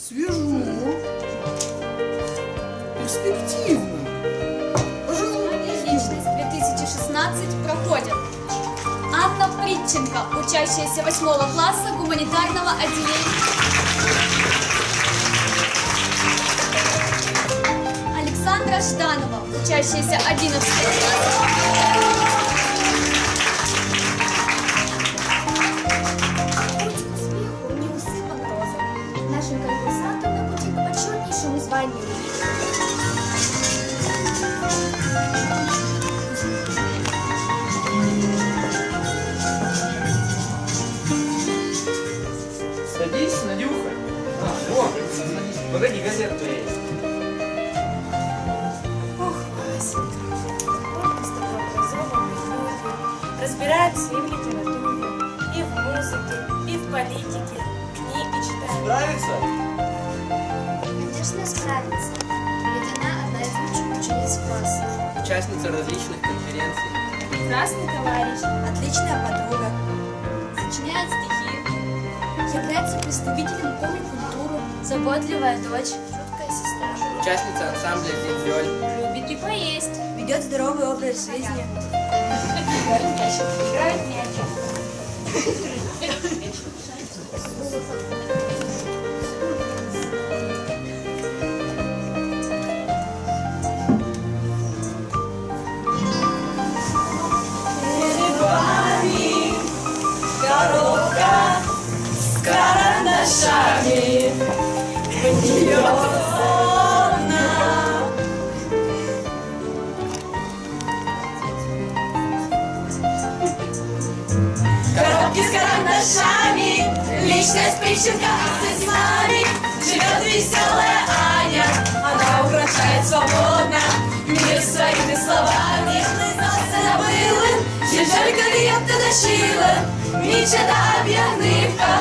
Свежо. Перспективно. Пожалуйста. Личность 2016 проходит Анна Притченко, учащаяся 8 класса гуманитарного отделения. Александра Жданова, учащаяся 11 класса. Путь к успеху не усыпан розами. Нашим конкурсантам на пути к почетнейшему званию. Садись, Надюха. Погоди, газету есть. Ох, Васенька, сколько с тобой образованные люди разбираются и в литературе, и в музыке, и в политике, книги читают. Нравится? Конечно, справится. Ведь она одна из лучших учениц класса. Участница различных конференций. Прекрасный товарищ, отличная подруга. Сочиняет стихи. Является представителем комик-культуры. Заботливая дочь. Чуткая сестра. Участница ансамбля «Зинзёль». Любит и поесть. Ведет здоровый образ жизни. Играет в мяч. Коробка с карандашами, в нее коробки с карандашами, личность Притченко, с нами живет веселая Аня. Она украшает свободно мир своими словами. Забыла, чи жалька клієнта дошила, міча п'янивка,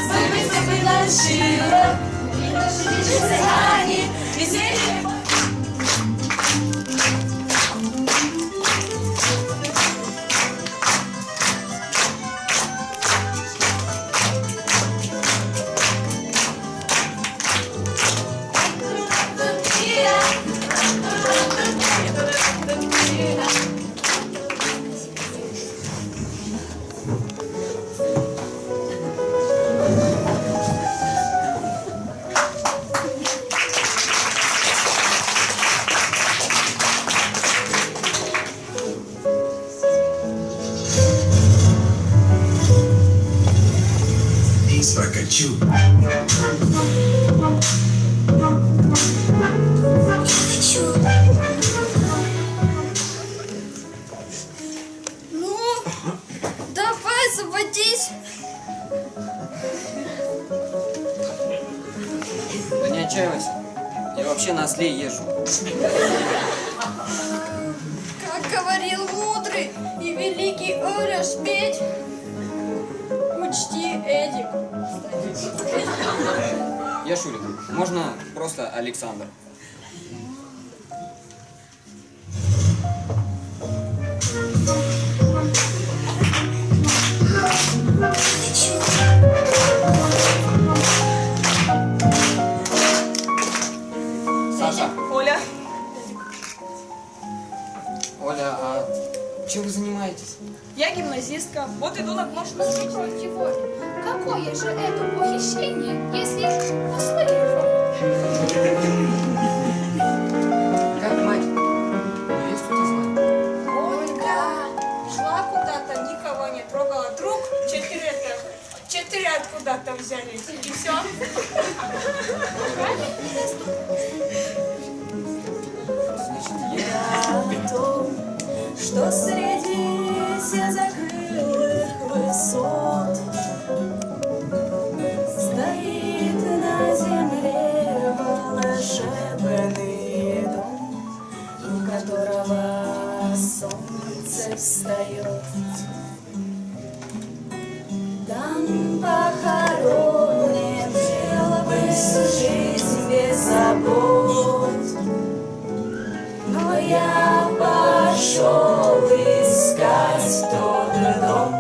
звикли себе навчила. Це Ані, і звідки Прокачу. Ну, давай, заводись. Да не отчаивайся. Я вообще на осле езжу. Как говорил мудрый и великий Оля Шмедь, учти, Эдик. Я Шурик. Можно просто Александр. Саша. Оля. Оля, а чем вы занимаетесь? Я гимназистка. Вот иду на площадь. Послушайте, Воля, какое же это похищение, если услышал? Как мать? Невесту ты звать? Ольга шла куда-то, никого не трогала. Вдруг четыре откуда-то взялись. И все. о том, что среди закрытых высот стоит на земле волшебный дом, у которого солнце встает. Там похоронен был бы жизнь без забот. Но я пошел искать тот дом,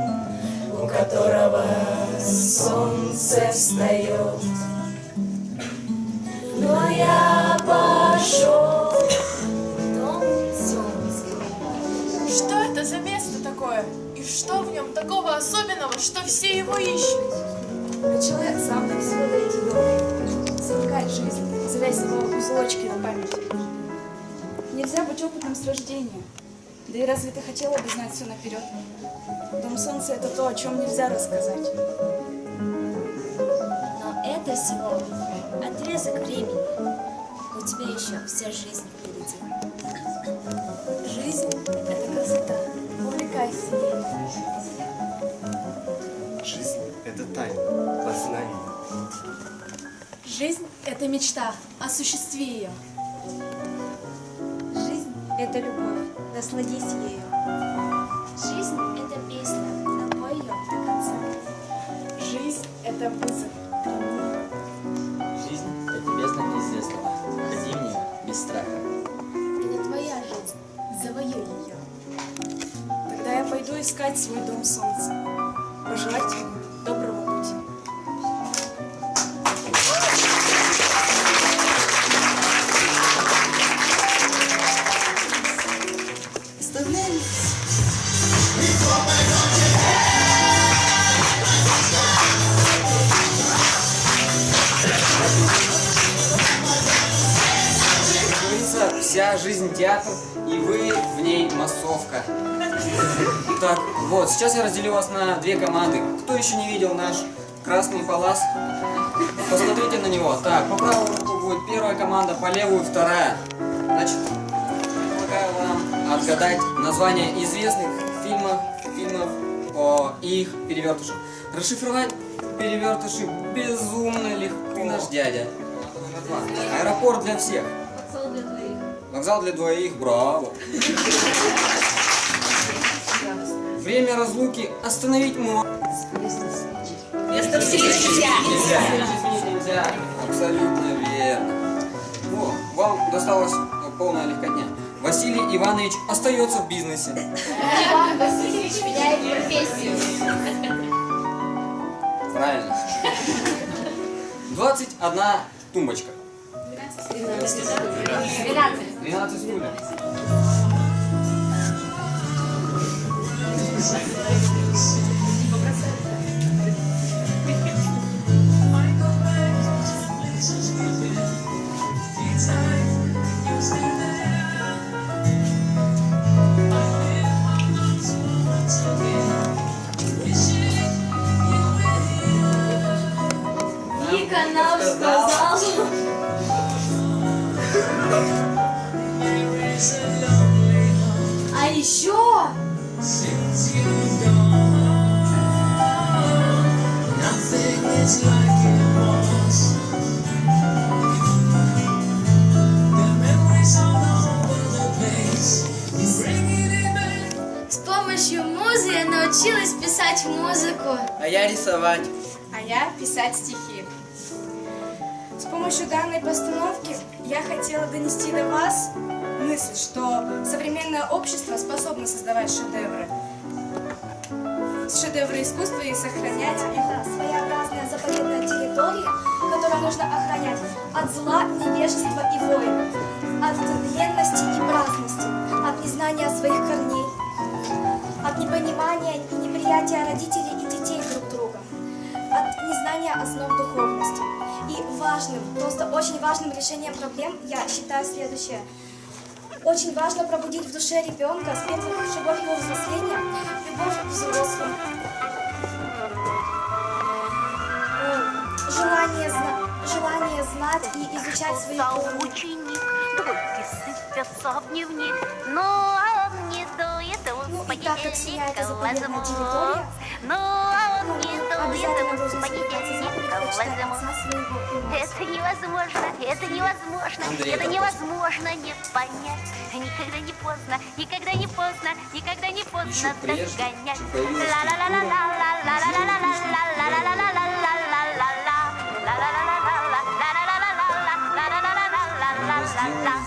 у которого солнце встает. пошел. Дом Сёмский. Что это за место такое? И что в нем такого особенного, что все его ищут? Человек сам так сюда идет, замыкает жизнь, завязь его узелочки на память. Нельзя быть опытным с рождения. Да и разве ты хотела бы знать все наперед? Дом солнца — это то, о чем нельзя рассказать. Но это всего отрезок времени. У тебя еще вся жизнь впереди. Жизнь — это красота. Увлекайся ей. Жизнь — это тайна, познание. Жизнь — это мечта. Осуществи ее. Жизнь — это любовь. Насладись ею. Жизнь — это песня. Напой ее до конца. Жизнь — это вызов. Жизнь – это бездна неизвестного. Ходи в нее без страха. Это твоя жизнь. Завоюй ее. Тогда я пойду искать свой дом солнца. Пожелать ему доброго пути. Оставляем. Как говорится, вся жизнь театр, и вы в ней массовка. Так, вот, сейчас я разделю вас на две команды. Кто еще не видел наш красный палас? Посмотрите на него. Так, по правую руку будет первая команда, по левую вторая. Значит, предлагаю вам отгадать названия известных фильмов и их перевертышей. Расшифровать перевертыши безумно легко. Ты наш дядя. Аэропорт для всех. Вокзал для двоих, браво. Время разлуки остановить можно. Место встречи. Нельзя. Изменить нельзя. Абсолютно верно. О, вам досталась полная легкотня. Василий Иванович остается в бизнесе. Иван Васильевич меняет профессию. Правильно. 21 тумбочка. 12 стульев. Вика нам сказала. А еще с помощью музы я научилась писать музыку. А я рисовать. А я писать стихи. С помощью данной постановки я хотела донести до вас мысль, что современное общество способно создавать шедевры. Шедевры искусства и сохранять их. Это своеобразная заповедная территория, которую нужно охранять от зла, невежества и войн, от ленности и праздности, от незнания своих корней, от непонимания и неприятия родителей и детей друг друга, от незнания основ духовности. И важным, просто очень важным решением проблем я считаю следующее. Очень важно пробудить в душе ребенка с первых шагов его взросления любовь к взрослым, желание знать и изучать свои корни. Ученик, двойки сыпятся в дневник, но он не дует Ну в и так как семья это заповедная понедельник территория, но он не обязательно дует должен в соблюдаться заповедь понедельник почитать отца своего и мать. Это невозможно, это невозможно, Андрей, это это невозможно не понять. Никогда не поздно, никогда не поздно, никогда не поздно Еще прежде, догонять. чем появилась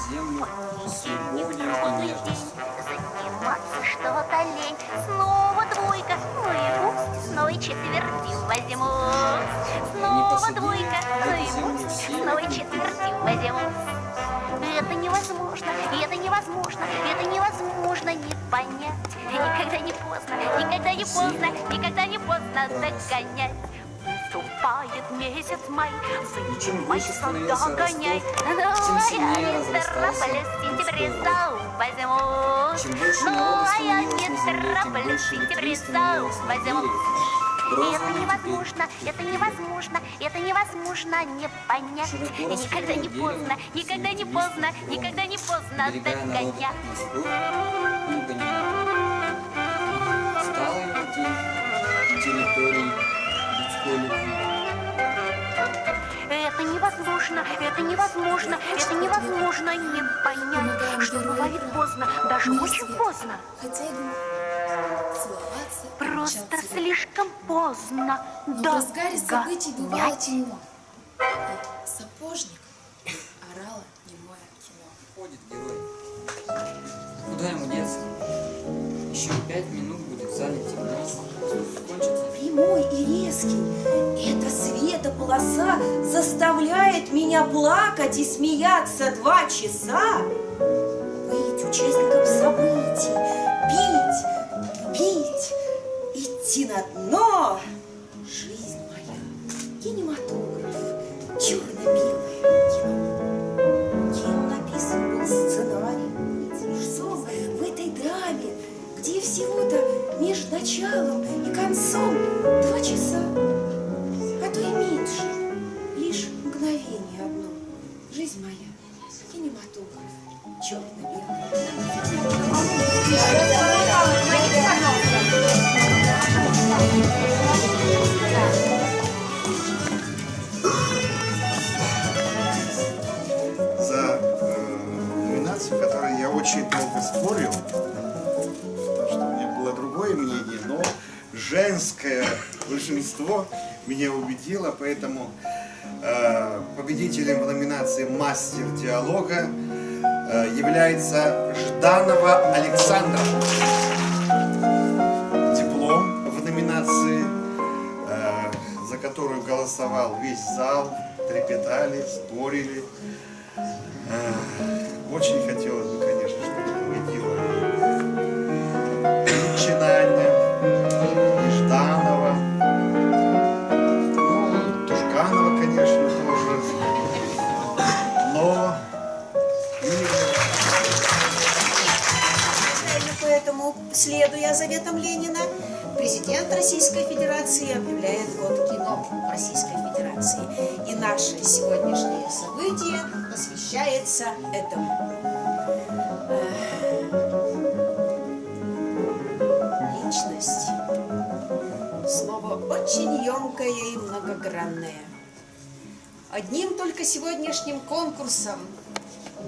землю свободен и нежность. Заниматься что-то лень. Снова двойка, ну и пусть, снова четвертью возьму. Снова двойка, ну и пусть, снова четвертью возьму. Это невозможно, это невозможно, это невозможно не понять. Никогда не поздно, никогда не поздно, никогда не поздно догонять. Наступает месяц май, чем больше солдат становился гоняй. тем сильнее разрастался возьму. Чем больше народу становилось на земле, тем больше ветры становилось на берег. Это невозможно, это невозможно, это невозможно не понять. И никогда не поздно, никогда не поздно, никогда не поздно догонять. Стал его день территории людской любви. Это невозможно, это невозможно, это невозможно не понять, что бывает поздно, даже очень поздно. Хотя и целоваться, Просто слишком поздно. но в разгаре событий бывало темно. И сапожник орало немое кино. Ходит герой. Куда ему деться? Еще 5 минут будет в зале темно. Кончится. Прямой и резкий, эта светополоса заставляет меня плакать и смеяться 2 часа. Быть участником событий, пить, идти на дно. Жизнь моя, кинематограф, черно-белое кино. Кем написан был сценарий? Что в этой драме, где всего-то между началом и концом 2 часа, а то и меньше, лишь мгновение одно. Жизнь моя, кинематограф, черно-белый. За номинацию, в которой я очень долго спорил, потому что у меня было другое мнение, но женское большинство меня убедило, поэтому победителем в номинации «Мастер диалога» является Жданова Александра. Диплом в номинации, за которую голосовал весь зал, трепетали, спорили. Очень хотелось бы, конечно, чтобы победила Чинаня, и Жданова, ну, Тушканова, конечно, тоже. Но поэтому, следуя заветам Ленина, президент Российской Федерации объявляет год кино Российской Федерации. И наше сегодняшнее событие посвящается этому. Личность. Слово очень емкое и многогранное. Одним только сегодняшним конкурсом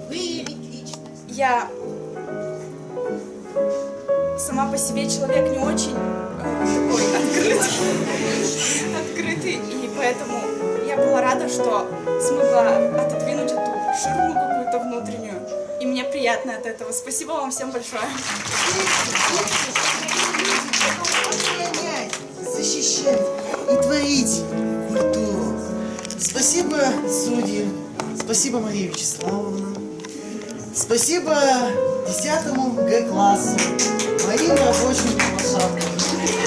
выявить личность. Я сама по себе человек не очень такой открытый, и поэтому я была рада, что смогла отодвинуть эту ширму какую-то внутреннюю, и мне приятно от этого. Спасибо вам всем большое. Охранять, защищать и творить культуру. Спасибо, судьи. Спасибо, Мария Вячеславовна. Спасибо 10 Г-классу, моим рабочим лошадкам.